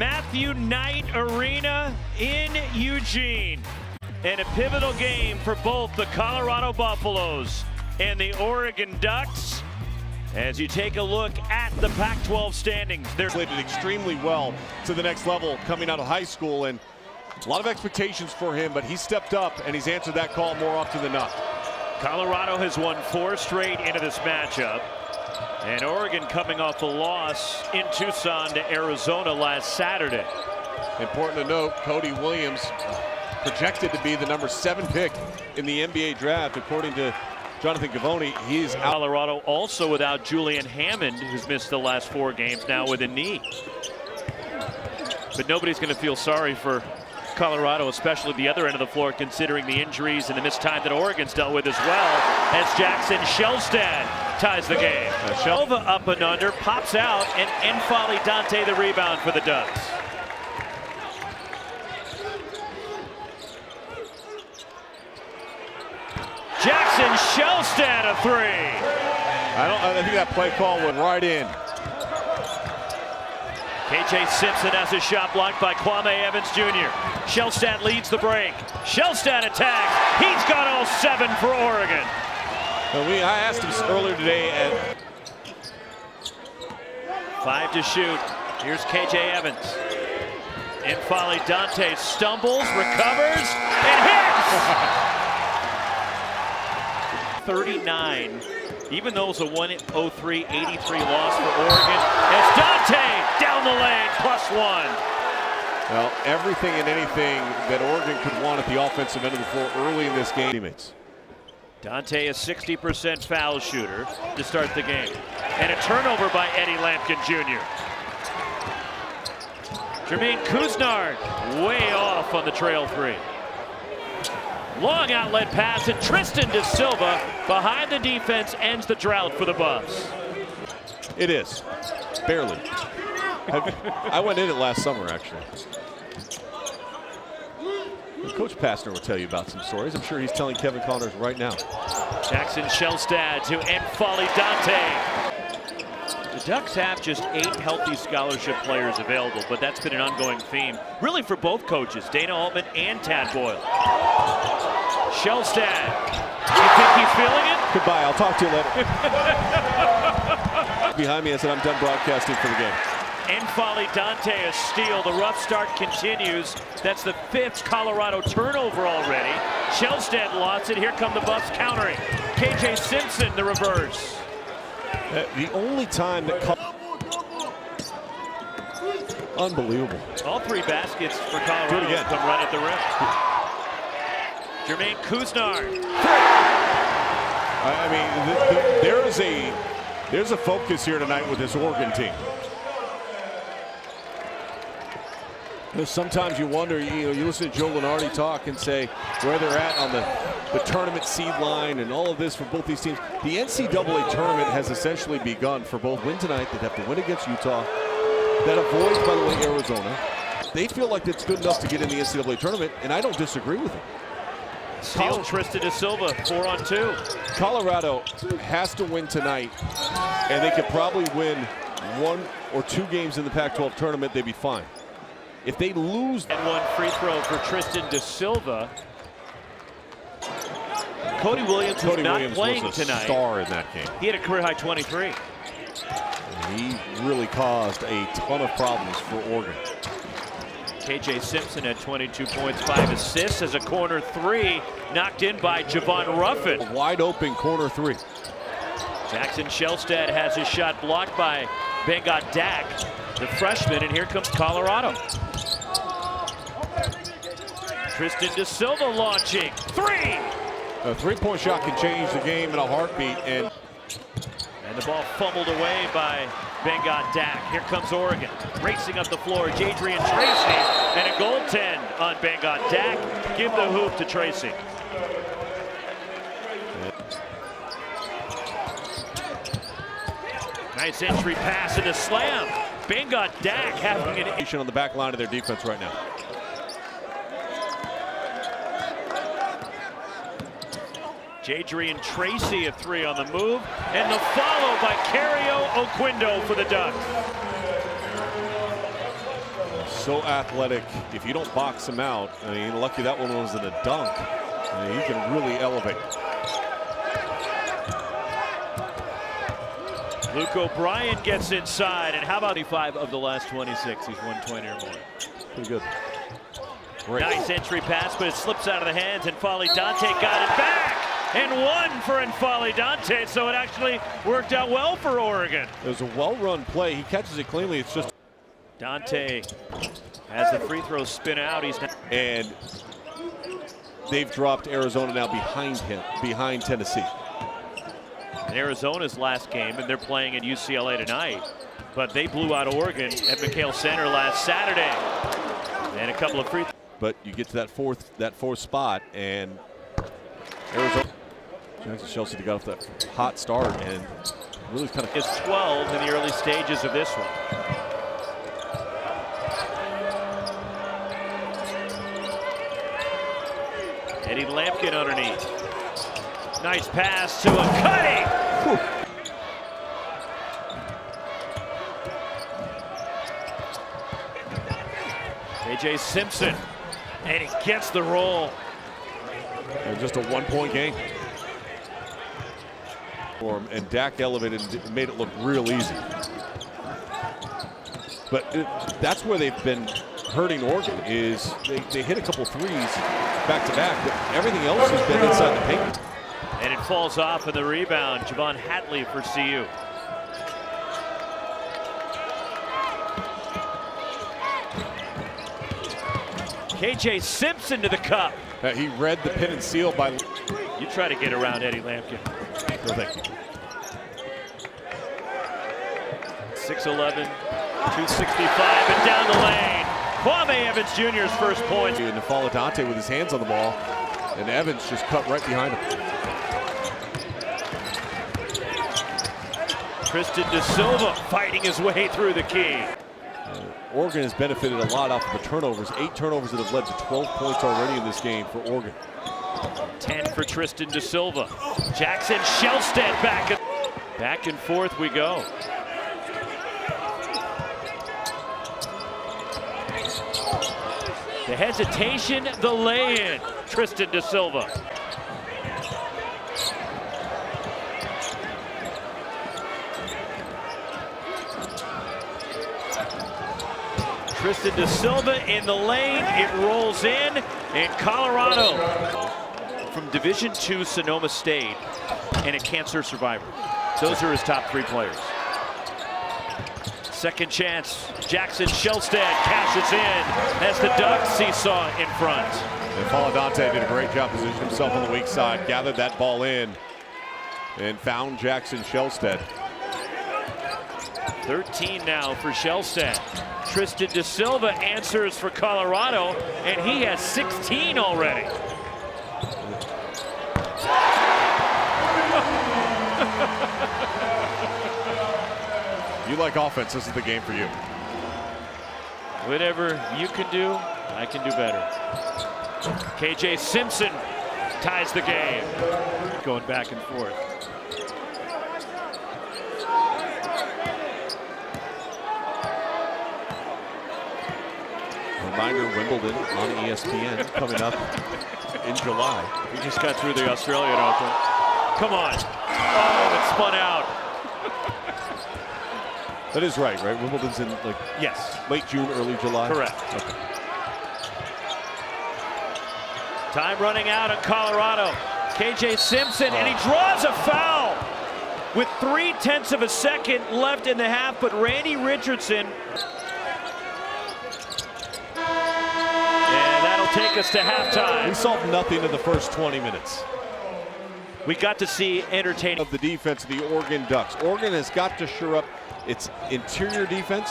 Matthew Knight Arena in Eugene. And a pivotal game for both the Colorado Buffaloes and the Oregon Ducks. As you take a look at the Pac-12 standings, they're played it extremely well to the next level coming out of high school, and a lot of expectations for him, but he stepped up and he's answered that call more often than not. Colorado has won 4 straight into this matchup, and Oregon coming off a loss in Tucson to Arizona last Saturday. Important to note, Cody Williams projected to be the number 7 pick in the NBA draft, according to Jonathan Givony. He's out. Colorado also without Julian Hammond, who's missed the last 4 games now with a knee. But nobody's going to feel sorry for Colorado, especially the other end of the floor, considering the injuries and the missed time that Oregon's dealt with as well, as Jackson Shelstad ties the game. Shelva up and under, pops out, and N'Faly Dante the rebound for the Ducks. Jackson Shelstad a 3. I think that play call went right in. KJ Simpson has a shot blocked by Kwame Evans Jr. Shelstad leads the break. Shelstad attacks. He's got all 7 for Oregon. I asked him earlier today at 5 to shoot. Here's KJ Evans. N'Faly Dante stumbles, recovers, and hits! 39. Even though it was a 103-83 loss for Oregon, as Dante down the lane, +1. Well, everything and anything that Oregon could want at the offensive end of the floor early in this game. Teammates. Dante, a 60% foul shooter to start the game. And a turnover by Eddie Lampkin Jr. Jermaine Couisnard way off on the trail 3. Long outlet pass, and Tristan Da Silva behind the defense ends the drought for the Buffs. It is. Barely. I went in it last summer, actually. Coach Pastner will tell you about some stories. I'm sure he's telling Kevin Connors right now. Jackson Shelstad to N'Faly Dante. The Ducks have just 8 healthy scholarship players available, but that's been an ongoing theme, really for both coaches, Dana Altman and Tad Boyle. Shelstad, you think he's feeling it? Goodbye, I'll talk to you later. Behind me, I said I'm done broadcasting for the game. N'Faly Dante a steal. The rough start continues. That's the 5th Colorado turnover already. Shelstad lost it. Here come the Buffs countering. KJ Simpson the reverse. The only time that unbelievable. All 3 baskets for Colorado come right at the rim. Jermaine Couisnard. I mean, there's a focus here tonight with this Oregon team. Sometimes you wonder, you listen to Joe Lunardi talk and say where they're at on the tournament seed line and all of this for both these teams. The NCAA tournament has essentially begun for both. Win tonight, they'd have to win against Utah. That avoids, by the way, Arizona. They feel like it's good enough to get in the NCAA tournament, and I don't disagree with it. Steal Tristan Da Silva, 4-on-2. Colorado has to win tonight, and they could probably win 1 or 2 games in the Pac-12 tournament. They'd be fine. If they lose, and 1 free throw for Tristan Da Silva. Cody Williams was not playing tonight. Star in that game. He had a career-high 23. He really caused a ton of problems for Oregon. KJ Simpson had 22 points, 5 assists as a corner 3 knocked in by Javon Ruffin. A wide open corner 3. Jackson Shelstad has his shot blocked by Bengot Dak, the freshman, and here comes Colorado. Tristan Da Silva launching 3. A 3-point shot can change the game in a heartbeat, and the ball fumbled away by Bengot Dak. Here comes Oregon, racing up the floor. Jadrian Tracy, and a goaltend on Bengot Dak. Give the hoop to Tracy. Nice entry pass and a slam. Bengot Dak having an on the back line of their defense right now. Jadrian Tracy a 3 on the move, and the follow by Cario Oquindo for the Ducks. so athletic. If you don't box him out, I mean, lucky that one wasn't a dunk. I mean, he can really elevate. Luke O'Brien gets inside, and how about 5 of the last 26? He's 120 or more. Pretty good. Great. Nice entry pass, but it slips out of the hands, and N'Faly Dante got it back. And one for N'Faly Dante, so it actually worked out well for Oregon. It was a well-run play. He catches it cleanly. It's just Dante has the free throw spin out. He's not. And they've dropped Arizona now behind him, behind Tennessee. In Arizona's last game, and they're playing at UCLA tonight. But they blew out Oregon at McHale Center last Saturday. And a couple of free throws. But you get to that fourth spot, and Arizona. Jackson Chelsea got off that hot start and really kind of is 12 in the early stages of this one. Eddie Lampkin underneath. Nice pass to a Cuddy. KJ Simpson, and he gets the roll. And just a one-point game. And Dak elevated and made it look real easy. But that's where they've been hurting Oregon, is they hit a couple threes back-to-back, but everything else has been inside the paint. And it falls off in the rebound. Javon Hatley for CU. KJ Simpson to the cup. He read the pin and seal by. You try to get around Eddie Lampkin. No, thank you. 6'11", 265, and down the lane. Kwame Evans Jr.'s first point. And N'Faly Dante with his hands on the ball, and Evans just cut right behind him. Tristan Da Silva fighting his way through the key. Oregon has benefited a lot off of the turnovers. 8 turnovers that have led to 12 points already in this game for Oregon. 10 for Tristan Da Silva. Jackson Shelstead back and forth we go. The hesitation, the lay-in. Tristan Da Silva. Tristan Da Silva in the lane, it rolls in Colorado. From Division II Sonoma State and a cancer survivor. Those are his top 3 players. Second chance, Jackson Shelstead cashes in as the Ducks seesaw in front. And N'Faly Dante did a great job positioning himself on the weak side, gathered that ball in, and found Jackson Shelstead. 13 now for Shelstead. Tristan Da Silva answers for Colorado, and he has 16 already. You like offense, this is the game for you. Whatever you can do, I can do better. KJ Simpson ties the game. Going back and forth. Reminder, Wimbledon on ESPN coming up in July. We just got through the Australian Open. Come on. Oh, it spun out. That is right? Wimbledon's in Yes. late June, early July? Correct. Okay. Time running out on Colorado. KJ Simpson, and he draws a foul with 0.3 of a second left in the half, but Randy Richardson. And that'll take us to halftime. We saw nothing in the first 20 minutes. We got to see entertaining Of the defense of the Oregon Ducks. Oregon has got to shore up its interior defense.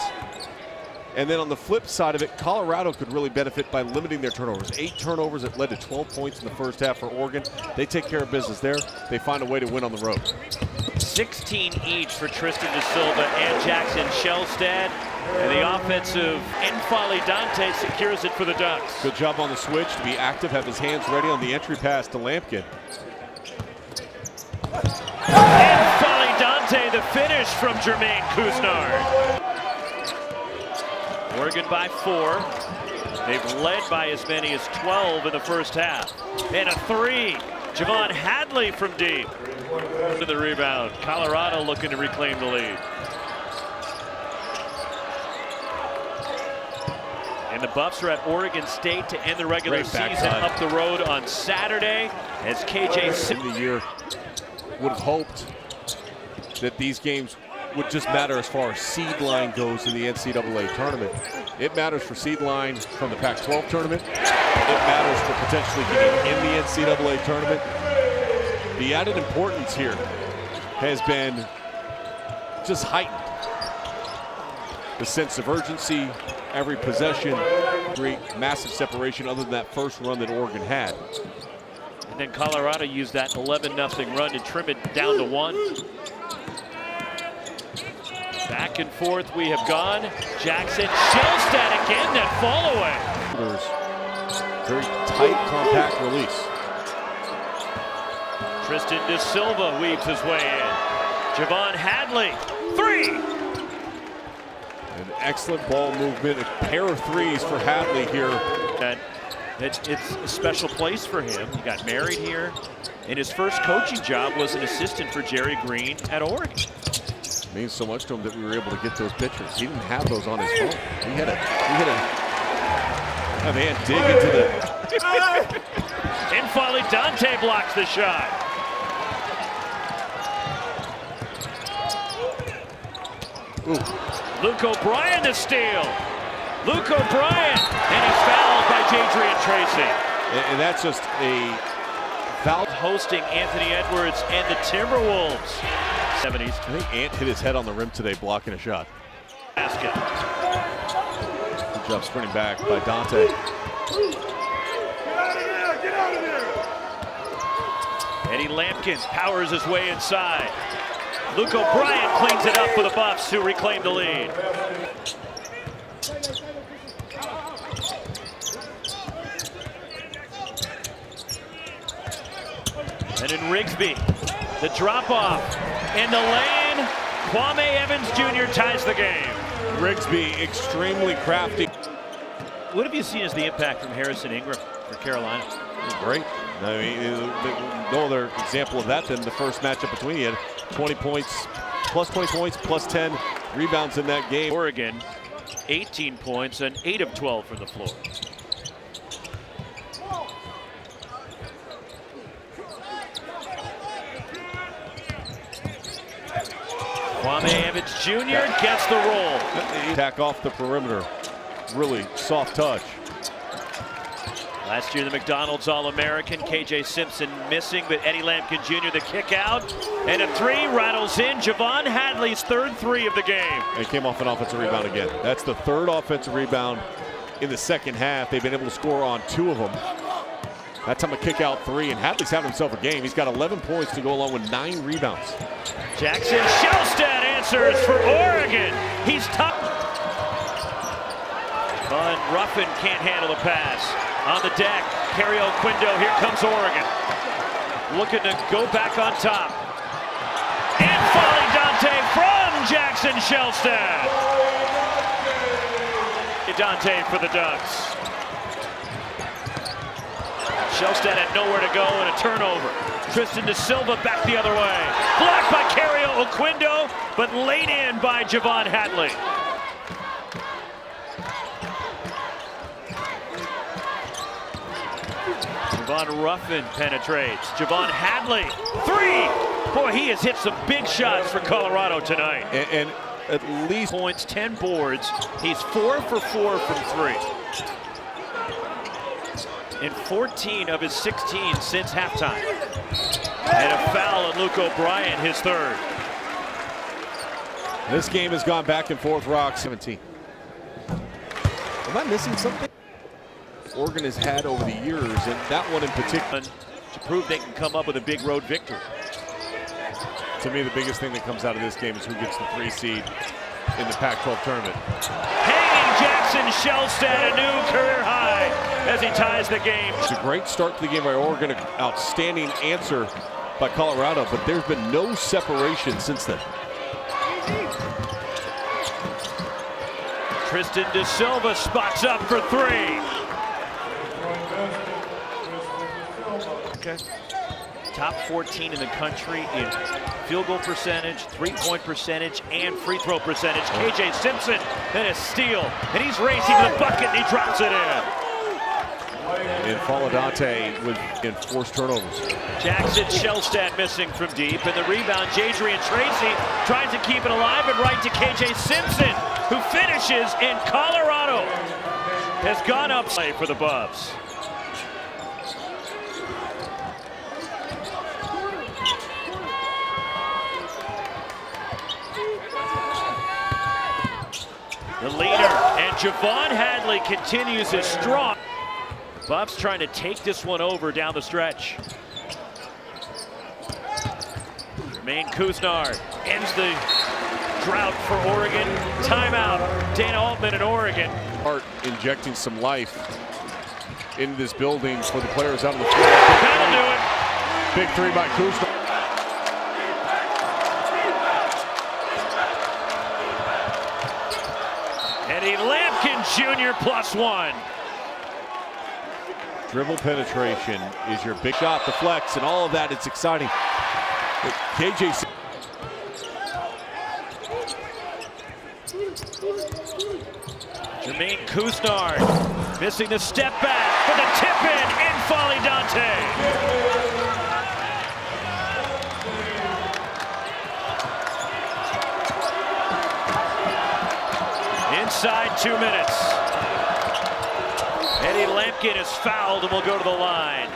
And then on the flip side of it, Colorado could really benefit by limiting their turnovers. 8 turnovers that led to 12 points in the first half for Oregon. They take care of business there. They find a way to win on the road. 16 each for Tristan Da Silva and Jackson Shelstead. And the offensive N'Faly Dante secures it for the Ducks. Good job on the switch to be active, have his hands ready on the entry pass to Lampkin. N'Faly Dante, the finish from Jermaine Couisnard. Oregon by 4. They've led by as many as 12 in the first half. And a 3. Javon Hadley from deep. To the rebound. Colorado looking to reclaim the lead. And the Buffs are at Oregon State to end the regular season up the road on Saturday as KJ in the year would have hoped that these games would just matter as far as seed line goes in the NCAA tournament. It matters for seed line from the Pac-12 tournament. It matters for potentially getting in the NCAA tournament. The added importance here has been just heightened. The sense of urgency, every possession, great massive separation other than that first run that Oregon had. And then Colorado used that 11-0 run to trim it down to 1. Back and forth we have gone. Jackson, Shelstad again, that fall away. Very tight, compact release. Tristan De Silva weaves his way in. Javon Hadley, 3. An excellent ball movement, a pair of threes for Hadley here. It's a special place for him. He got married here, and his first coaching job was an assistant for Jerry Green at Oregon. It means so much to him that we were able to get those pictures. He didn't have those on his phone. He had a man dig into the. Infali Dante blocks the shot. Ooh. Luke O'Brien the steal. Luke O'Brien, and he's fouled by Jadrian Tracy. And that's just a foul. Hosting Anthony Edwards and the Timberwolves. 70s. I think Ant hit his head on the rim today blocking a shot. Basket. Good job sprinting back by Dante. Get out of there! Eddie Lampkin powers his way inside. Luke O'Brien cleans it up for the Buffs who reclaim the lead. And in Rigsby, the drop-off in the lane. Kwame Evans Jr. ties the game. Rigsby extremely crafty. What have you seen as the impact from Harrison Ingram for Carolina? Great. I mean, no other example of that than the first matchup between you. Had 20 points, plus 20 points, plus 10 rebounds in that game. Oregon, 18 points and 8 of 12 from the floor. Kwame Evans Jr. gets the roll. Attack off the perimeter. Really soft touch. Last year, the McDonald's All-American, KJ Simpson missing, but Eddie Lampkin Jr. the kick out. And a 3 rattles in. Javon Hadley's 3rd 3 of the game. And came off an offensive rebound again. That's the 3rd offensive rebound in the second half. They've been able to score on 2 of them. That time a kick out 3, and Hadley's having himself a game. He's got 11 points to go along with 9 rebounds. Jackson Shelstad answers for Oregon. He's tough. Von Ruffin can't handle the pass. On the deck, Kerry Oquendo, here comes Oregon. Looking to go back on top. And Folly Dante from Jackson Shelstad. Dante for the Ducks. Shelstad had nowhere to go and a turnover. Tristan De Silva back the other way. Blocked by Kerry Oquendo, but laid in by Javon Hadley. Von Ruffin penetrates. Javon Hadley, 3! Boy, he has hit some big shots for Colorado tonight. And at least points, 10 boards. He's 4 for 4 from 3. In 14 of his 16 since halftime. And a foul on Luke O'Brien, his 3rd. This game has gone back and forth, Rock. 17. Am I missing something? Oregon has had over the years, and that one in particular. To prove they can come up with a big road victory. To me, the biggest thing that comes out of this game is who gets the 3 seed in the Pac-12 tournament. Hanging Jackson Shelstad, a new career high as he ties the game. It's a great start to the game by Oregon, an outstanding answer by Colorado, but there's been no separation since then. Tristan Da Silva spots up for three. Okay. Top 14 in the country in field goal percentage, three-point percentage, and free throw percentage. KJ Simpson, and a steal, and he's racing to the bucket, and he drops it in. And Faladante with enforced turnovers. Jackson Shellstad missing from deep, and the rebound, Jadrian Tracy tries to keep it alive, and right to KJ Simpson, who finishes in Colorado. Has gone up play for the Buffs. The leader, and Javon Hadley continues his strong. Buffs trying to take this one over down the stretch. Jermaine Couisnard ends the drought for Oregon. Timeout, Dana Altman in Oregon. Art injecting some life into this building for the players out on the floor. That'll do it. Big three by Couisnard. Eddie Lampkin Jr. +1. Dribble penetration is your big shot, the flex, and all of that. It's exciting. But KJ. Jermaine Couisnard missing the step back, but the tip in N'Faly Dante. Inside 2 minutes. Eddie Lampkin is fouled and will go to the line.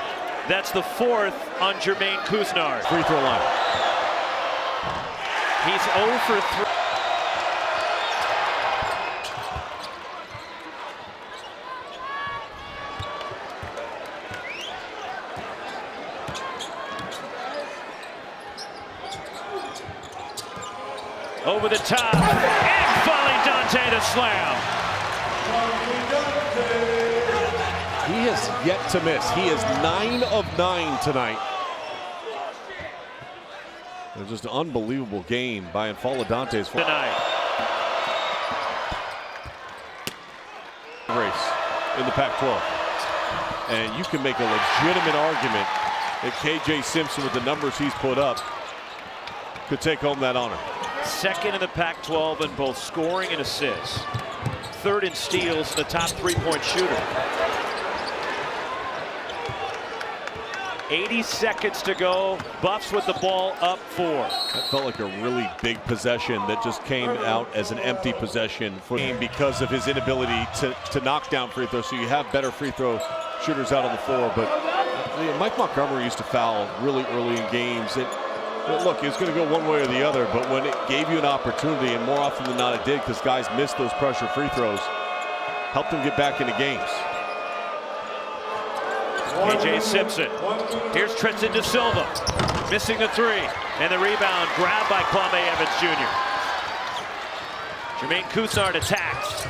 That's the fourth on Jermaine Couisnard. Free throw line. He's 0 for 3. Over the top, and N'Faly Dante the slam. He has yet to miss. He is 9 of 9 tonight. It was just an unbelievable game by N'Faly Dante's Tonight. Race in the Pac-12. And you can make a legitimate argument that KJ Simpson, with the numbers he's put up, could take home that honor. Second in the Pac-12 in both scoring and assists. Third in steals, the top three-point shooter. 80 seconds to go. Buffs with the ball up 4. That felt like a really big possession that just came out as an empty possession for him because of his inability to knock down free throws. So you have better free throw shooters out on the floor. But Mike Montgomery used to foul really early in games. Look, it's going to go one way or the other, but when it gave you an opportunity, and more often than not it did because guys missed those pressure free throws, helped them get back into games. KJ Simpson. Here's Tristan Da Silva. Missing the three. And the rebound grabbed by Kwame Evans Jr. Jermaine Couisnard attacks.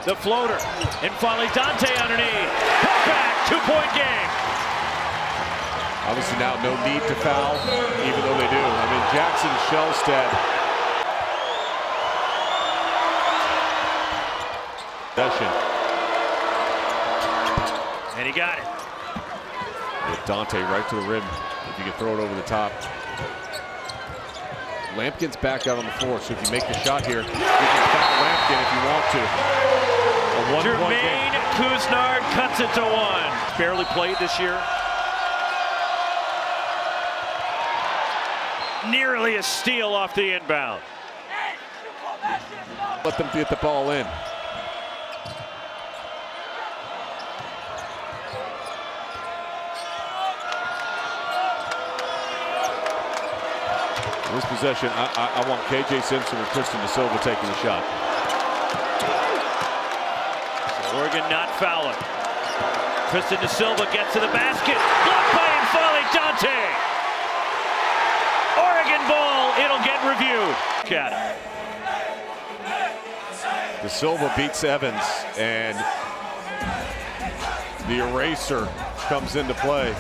The floater. N'Faly Dante underneath. Put back. 2-point game. Obviously now no need to foul, even though they do. I mean, Jackson Shellstad. And he got it. With Dante right to the rim, if you can throw it over the top. Lampkin's back out on the floor, so if you make the shot here, you can foul Lampkin if you want to. A 1-point game. Jermaine Couisnard cuts it to 1. Barely played this year. Nearly a steal off the inbound. Let them get the ball in. This possession, I want KJ Simpson or Tristan Da Silva taking the shot. So Oregon not fouling. Tristan Da Silva gets to the basket. Blocked by N'Faly Dante. Oregon ball. It'll get reviewed. Got it. Da Silva beats Evans, and the eraser comes into play.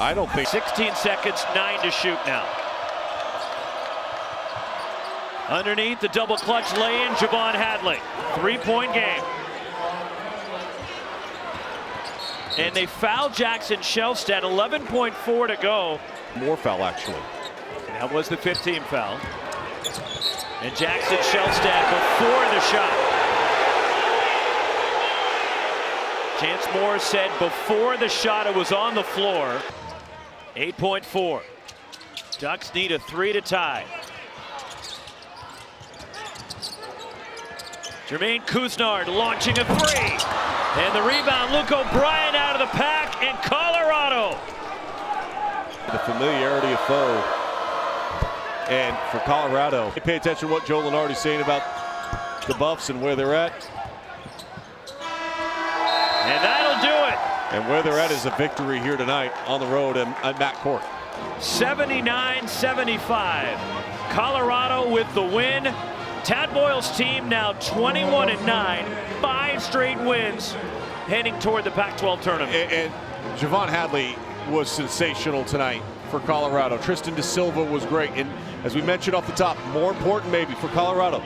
I don't think 16 seconds, 9 to shoot now. Underneath the double clutch lay-in, Javon Hadley. 3-point game. And they foul Jackson Shelstad, 11.4 to go. More foul, actually. That was the 15th foul. And Jackson Shelstad before the shot. Chance Moore said before the shot it was on the floor. 8.4. Ducks need a 3 to tie. Jermaine Couisnard launching a 3. And the rebound, Luke O'Brien out of the pack, and Colorado. The familiarity of foe. And for Colorado, pay attention to what Joe Lunardi's saying about the Buffs and where they're at. And that'll do it. And where they're at is a victory here tonight on the road at Matt Court. 79-75. Colorado with the win. Tad Boyle's team now 21-9, 5 straight wins, heading toward the Pac-12 tournament. And Javon Hadley was sensational tonight for Colorado. Tristan Da Silva was great. And as we mentioned off the top, more important maybe for Colorado,